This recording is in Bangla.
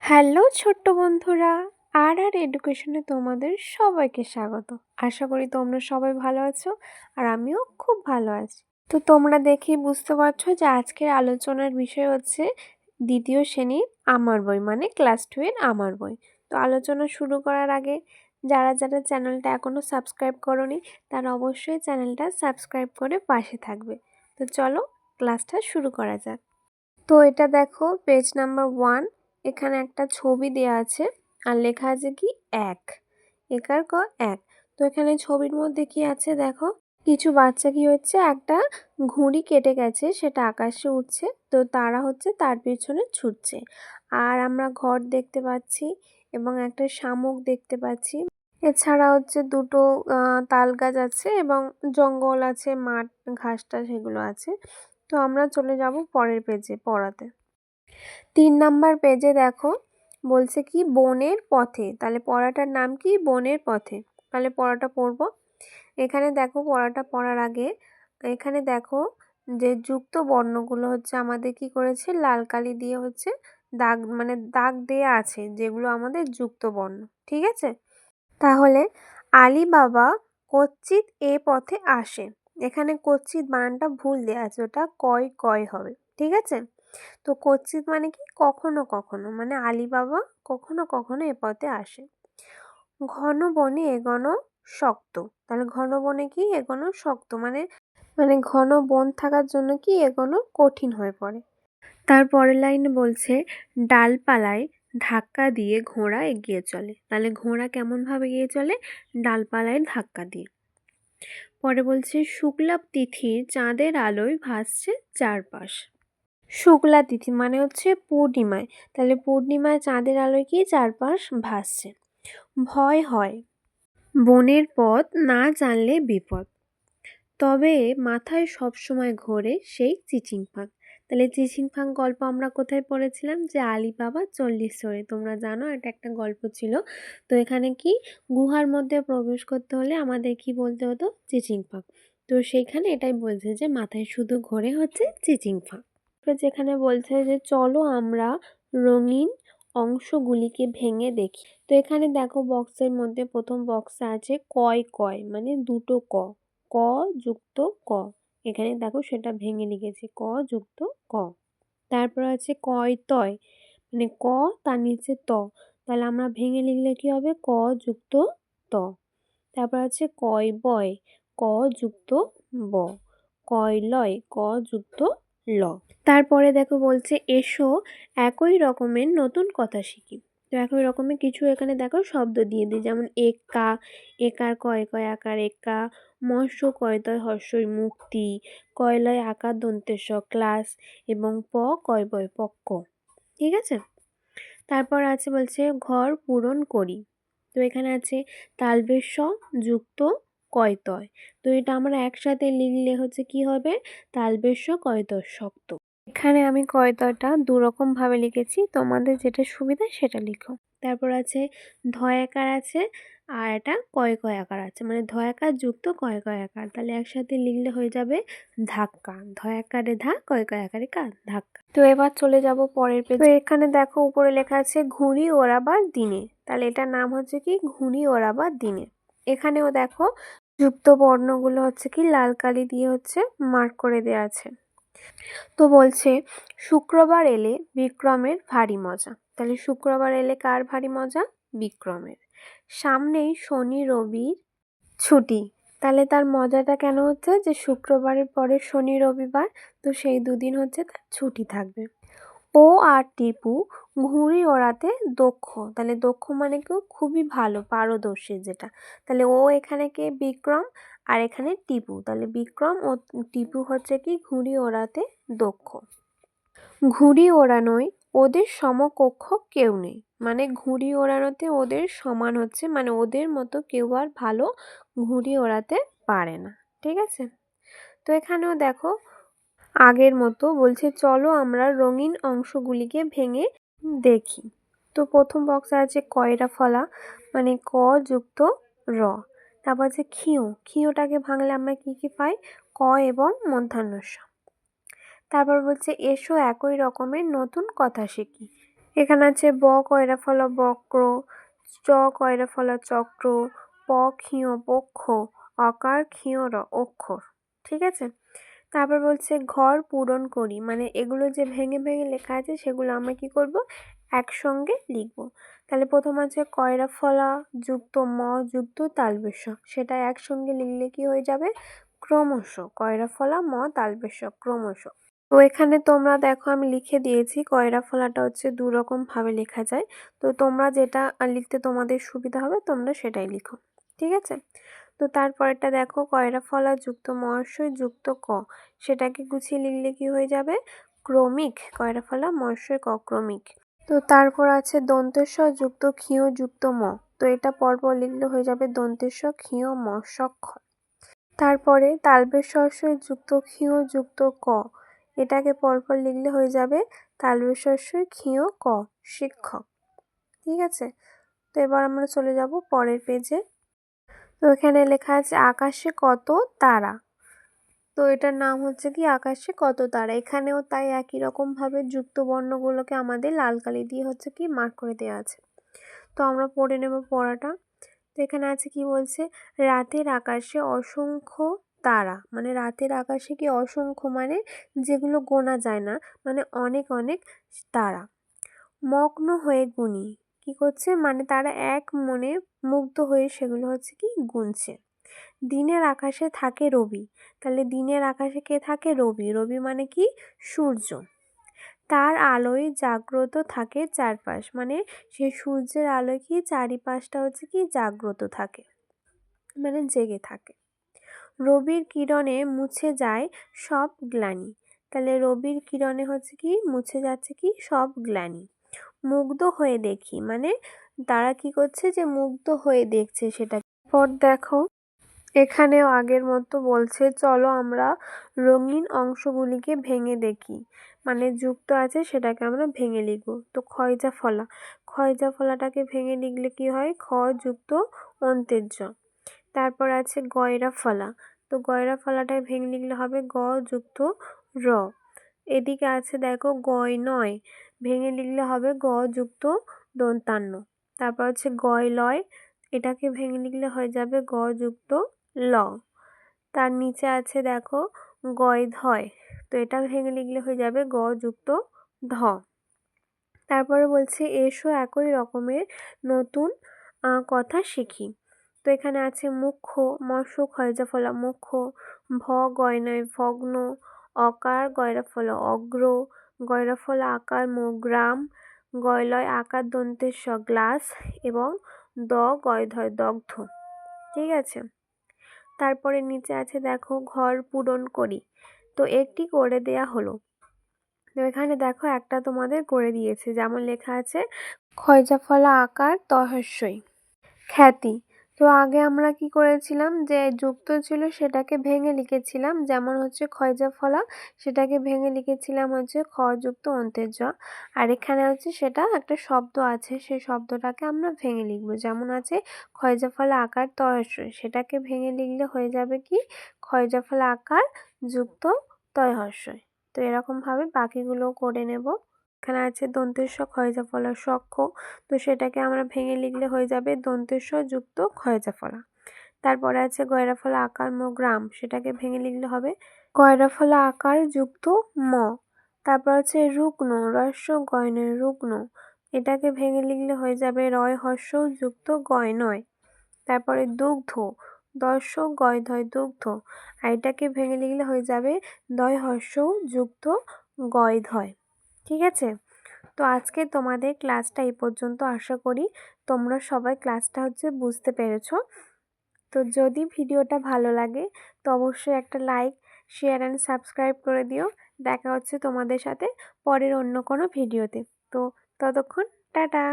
হ্যালো ছোট্ট বন্ধুরা, আর এডুকেশনে তোমাদের সবাইকে স্বাগত। আশা করি তোমরা সবাই ভালো আছো আর আমিও খুব ভালো আছি। তো তোমরা দেখেই বুঝতে পারছো যে আজকের আলোচনার বিষয় হচ্ছে দ্বিতীয় শ্রেণীর আমার বই, মানে ক্লাস 2 এর আমার বই। তো আলোচনা শুরু করার আগে যারা যারা চ্যানেলটা এখনও সাবস্ক্রাইব করোনি তারা অবশ্যই চ্যানেলটা সাবস্ক্রাইব করে পাশে থাকবে। তো চলো ক্লাসটা শুরু করা যাক। তো এটা দেখো পেজ নাম্বার 1, এখানে একটা ছবি দেওয়া আছে আর লেখা আছে কি এক, একার ক এক। তো এখানে ছবির মধ্যে কি আছে দেখো, কিছু বাচ্চা কি হচ্ছে, একটা ঘুড়ি কেটে গেছে সেটা আকাশে উঠছে, তো তারা হচ্ছে তার পিছনে ছুটছে। আর আমরা ঘর দেখতে পাচ্ছি এবং একটা শামুক দেখতে পাচ্ছি। এছাড়া হচ্ছে দুটো তাল গাছ আছে এবং জঙ্গল আছে, মাঠ ঘাসটা সেগুলো আছে। তো আমরা চলে যাব পরের পেজে পড়াতে। 3 নাম্বার পেজে দেখো বলছে কি বনের পথে, তাহলে পড়াটার নাম কি বনের পথে। তাহলে পড়াটা পড়ব। এখানে দেখো পড়াটা পড়ার আগে এখানে দেখো যে যুক্ত বর্ণগুলো হচ্ছে আমাদের কি করেছে, লাল কালি দিয়ে হচ্ছে দাগ, মানে দাগ দেয়া আছে যেগুলো আমাদের যুক্ত বর্ণ। ঠিক আছে, তাহলে আলী বাবা কচ্চিৎ এ পথে আসে। এখানে কচ্চিৎ বানানটা ভুল দেওয়া আছে, ওটা কয় কয় হবে। ঠিক আছে, তো কচ্চিৎ মানে কি কখনো কখনো, মানে আলী বাবা কখনো কখনো এ পথে আসে। ঘন বনে এগোনো শক্ত, তাহলে ঘন বনে কি এগোনো শক্ত, মানে মানে ঘন বন থাকার জন্য কি এগোনো কঠিন হয়ে পড়ে। তারপরের লাইনে বলছে ডালপালায় ধাক্কা দিয়ে ঘোড়া এগিয়ে চলে। তাহলে ঘোড়া কেমনভাবে এগিয়ে চলে, ডালপালায় ধাক্কা দিয়ে। পরে বলছে শুক্লা তিথির চাঁদের আলোয় ভাসছে চারপাশ। শুক্লা তিথি মানে হচ্ছে পূর্ণিমায়, তাহলে পূর্ণিমায় চাঁদের আলোয় কি চারপাশ ভাসছে। ভয় হয় বনের পথ না জানলে বিপদ, তবে মাথায় সবসময় ঘোরে সেই চিচিংফাং। তাহলে চিচিংফাং গল্প আমরা কোথায় পড়েছিলাম, যে আলী বাবা 40 চোরে, তোমরা জানো এটা একটা গল্প ছিল। তো এখানে কি গুহার মধ্যে প্রবেশ করতে হলে আমাদের কি বলতে হতো, চিচিংফাং। তো সেইখানে এটাই বলছে যে মাথায় শুধু ঘোরে হচ্ছে চিচিংফাং। যেখানে বলছে যে চলো আমরা রঙিন অংশগুলিকে ভেঙে দেখি। তো এখানে দেখো বক্সের মধ্যে প্রথম বক্সে আছে কয় কয়, মানে দুটো ক, ক যুক্ত ক। এখানে দেখো সেটা ভেঙে লিখেছি, ক যুক্ত ক। তারপর আছে কয় তয়, মানে ক তার নিচে ত, তাহলে আমরা ভেঙে লিখলে কি হবে, ক যুক্ত ত। তারপর আছে কয় বয়, ক যুক্ত ব। কয় লয়, ক যুক্ত ল। তারপরে দেখো বলছে এসো একই রকমের নতুন কথা শিখি। তো একই রকমের কিছু এখানে দেখো শব্দ দিয়ে দিই, যেমন একা, একার কয় কয় আকার একা, মৎস্য কয় তয় হর্ষই মুক্তি, কয়লয় আকার দন্তেশ ক্লাস, এবং প কয় বয় পক্ক। ঠিক আছে, তারপর আছে বলছে ঘর পূরণ করি। তো এখানে আছে তালবেশ যুক্ত কয়তয়। তো এটা আমরা একসাথে লিখলে হচ্ছে কি হবে, তালবেশ কয়তয় শক্ত। এখানে আমি কয়তয়টা দুরকম ভাবে লিখেছি, তোমাদের যেটা সুবিধা সেটা লিখো। তারপর আছে ধয়াকার আছে আর এটা কয় কয় আকার আছে, মানে ধয়াকার যুক্ত কয় কয় আকার, তাহলে একসাথে লিখলে হয়ে যাবে ধাক্কা। ধয়াকারে ধা, কয় কয় আকারে কা, ধাক্কা। তো এবার চলে যাব পরের পেজে। তো এখানে দেখো উপরে লেখা আছে ঘুড়ি ওড়াবার দিনে, তাহলে এটার নাম হচ্ছে কি ঘুড়ি ওড়াবার দিনে। এখানেও দেখো যুক্ত বর্ণগুলো হচ্ছে কি লাল কালি দিয়ে হচ্ছে মার্ক করে দেওয়া আছে। তো বলছে শুক্রবার এলে বিক্রমের ভারী মজা, তাহলে শুক্রবার এলে কার ভারী মজা, বিক্রমের। সামনেই শনি রবির ছুটি, তাহলে তার মজাটা কেন হচ্ছে, যে শুক্রবারের পরে শনি রবিবার, তো সেই দুদিন হচ্ছে তার ছুটি থাকবে। ও আর টিপু ঘুড়ি ওড়াতে দক্ষ, তাহলে দক্ষ মানে কেউ খুবই ভালো পারদর্শী যেটা, তাহলে ও এখানে কে বিক্রম আর এখানে টিপু, তাহলে বিক্রম ও টিপু হচ্ছে কি ঘুড়ি ওড়াতে দক্ষ। ঘুড়ি ওড়ানোয় ওদের সমকক্ষ কেউ নেই, মানে ঘুড়ি ওড়ানোতে ওদের সমান হচ্ছে, মানে ওদের মতো কেউ আর ভালো ঘুড়ি ওড়াতে পারে না। ঠিক আছে, তো এখানেও দেখো আগের মতো বলছে চলো আমরা রঙিন অংশগুলিকে ভেঙে দেখি। তো প্রথম বক্সে আছে কয়রা ফলা, মানে ক যুক্ত র। তারপর আছে ক্ষিয়, ক্ষিয়টাকে ভাঙলে আমরা কি কি পাই, ক এবং মধ্যাহ্ন স। তারপর বলছে এসো একই রকমের নতুন কথা শিখি। এখানে আছে ব কয়রা ফলা বক্র, চ কয়রা ফলা চক্র, প ক্ষীয় পক্ষ, অকার ক্ষীয় অক্ষর। ঠিক আছে, তারপর বলছে ঘর পূরণ করি, মানে এগুলো যে ভেঙে ভেঙে লেখা আছে সেগুলো আমরা কি করব, একসঙ্গে লিখব। তাহলে প্রথম আছে কয়রা ফলা যুক্ত ম যুক্ত তালবেশ, সেটা একসঙ্গে লিখলে কি হয়ে যাবে, ক্রমশ। কয়রা ফলা ম তালবেশ ক্রমশ। তো এখানে তোমরা দেখো আমি লিখে দিয়েছি, কয়রা ফলাটা হচ্ছে দু রকম ভাবে লেখা যায়। তো তোমরা যেটা লিখতে তোমাদের সুবিধা হবে তোমরা সেটাই লিখো। ঠিক আছে, তো তারপরেরটা দেখো কয়রা ফলা যুক্ত মহাশয় যুক্ত ক, সেটাকে গুছিয়ে লিখলে কি হয়ে যাবে, ক্রমিক। কয়রা ফলা মহাশয় ক ক্রমিক। তো তারপর আছে দন্তেস্ব যুক্ত ক্ষীয় যুক্ত ম, তো এটা পরপর লিখলে হয়ে যাবে দন্তেস্ব ক্ষীয় ম সক্ষম। তারপরে তালবেশ শস্যই যুক্ত ক্ষীয় যুক্ত ক, এটাকে পরপর লিখলে হয়ে যাবে তালবেশ শস্যই ক্ষীয় ক শিক্ষক। ঠিক আছে, তো এবার আমরা চলে যাব পরের পেজে। তো এখানে লেখা আছে আকাশে কত তারা, তো এটার নাম হচ্ছে কি আকাশে কত তারা। এখানেও তাই একই রকম ভাবে যুক্ত বর্ণগুলোকে আমাদের লাল কালি দিয়ে হচ্ছে কি মার্ক করে দেওয়া আছে। তো আমরা পড়ে নেব পড়াটা। তো এখানে আছে কি বলছে, রাতের আকাশে অসংখ্য তারা, মানে রাতের আকাশে কি অসংখ্য মানে যেগুলো গোনা যায় না, মানে অনেক অনেক তারা। মগ্ন হয়ে গুনি, কি করছে, মানে তারা এক মনে মুগ্ধ হয়ে সেগুলো হচ্ছে কি গুনছে। দিনের আকাশে থাকে রবি, তাহলে দিনের আকাশে কে থাকে, রবি। রবি মানে কি, সূর্য। তার আলোয় জাগ্রত থাকে চারপাশ, মানে সেই সূর্যের আলোয় কি চারিপাশটা হচ্ছে কি জাগ্রত থাকে, মানে জেগে থাকে। রবির কিরণে মুছে যায় সব গ্লানি, তাহলে রবির কিরণে হচ্ছে কি মুছে যাচ্ছে কি সব গ্লানি। মুগ্ধ হয়ে দেখি, মানে তারা কি করছে, যে মুগ্ধ হয়ে দেখছে সেটা। পর দেখো এখানেও আগের মতো বলছে চলো আমরা রঙিন অংশগুলিকে ভেঙে দেখি, মানে যুক্ত আছে সেটাকে আমরা ভেঙে লিখব। তো খয়জা ফলা, খয়জা ফলাটাকে ভেঙে লিখলে কি হয়, খ যুক্ত অন্তেজ। তারপর আছে গয়রা ফলা, তো গয়রা ফলাটাকে ভেঙে লিখলে হবে গ যুক্ত র। এদিকে আছে দেখো গয় নয়, ভেঙে লিখলে হবে গ যুক্ত দন্তান্ন। তারপর হচ্ছে গয় লয়, এটাকে ভেঙে লিখলে হয়ে যাবে গ যুক্ত ল। তার নিচে আছে দেখো গয় ধয়, তো এটা ভেঙে লিখলে হয়ে যাবে গ যুক্ত ধ। তারপরে বলছে এসো একই রকমের নতুন কথা শিখি। তো এখানে আছে মুখ্য, মৎস্য খয়জা ফলা মুখ্য, ভ গয়নয় ভগ্ন, অকার গয়রা ফলা অগ্র, গয়রা ফলা আকার গ্রাম, গয়লয় আকার দন্তের গ্লাস এবং দ গয়ধয় দগ্ধ। ঠিক আছে, তারপরে নিচে আছে দেখো ঘর পূরণ করি, তো একটি করে দেয়া হলো। তো এখানে দেখো একটা তোমাদের করে দিয়েছে, যেমন লেখা আছে খয়জা ফলা আকার তহস্যই খ্যাতি। তো আগে আমরা কি করেছিলাম, যে যুক্ত ছিল সেটাকে ভেঙে লিখেছিলাম, যেমন হচ্ছে খয়জা ফলা, সেটাকে ভেঙে লিখেছিলাম হচ্ছে খ যুক্ত অন্তের জ। আর এখানে হচ্ছে সেটা একটা শব্দ আছে, সেই শব্দটাকে আমরা ভেঙে লিখবো, যেমন আছে খয়জা ফলা আকার তয়স্যই, সেটাকে ভেঙে লিখলে হয়ে যাবে কি খয়জা ফলা আকার যুক্ত তয়হস্যই। তো এরকম ভাবে বাকিগুলো করে নেব। এখানে আছে দন্তেস্ব খয়জা ফলা সক্ষ, তো সেটাকে আমরা ভেঙে লিখলে হয়ে যাবে দন্তেস্ব যুক্ত খয়জা ফলা। তারপরে আছে গয়রা ফলা আকার গ্রাম, সেটাকে ভেঙে লিখলে হবে গয়রা ফলা আকার যুক্ত ম। তারপর আছে রুগ্ন, রস্য গয়নয় রুগ্ন, এটাকে ভেঙে লিখলে হয়ে যাবে রয় হস্য যুক্ত গয় নয়। তারপরে দুগ্ধ, দর্শ গয় ধয় দুগ্ধ, আর এটাকে ভেঙে লিখলে হয়ে যাবে দয় হস্য যুক্ত গয় ধয়। ঠিক আছে, তো আজকে তোমাদের ক্লাসটা এই পর্যন্ত। আশা করি তোমরা সবাই ক্লাসটা হচ্ছে বুঝতে পেরেছো। তো যদি ভিডিওটা ভালো লাগে তো অবশ্যই একটা লাইক, শেয়ার অ্যান্ড সাবস্ক্রাইব করে দিও। দেখা হচ্ছে তোমাদের সাথে পরের অন্য কোনো ভিডিওতে। তো ততক্ষণ টাটা।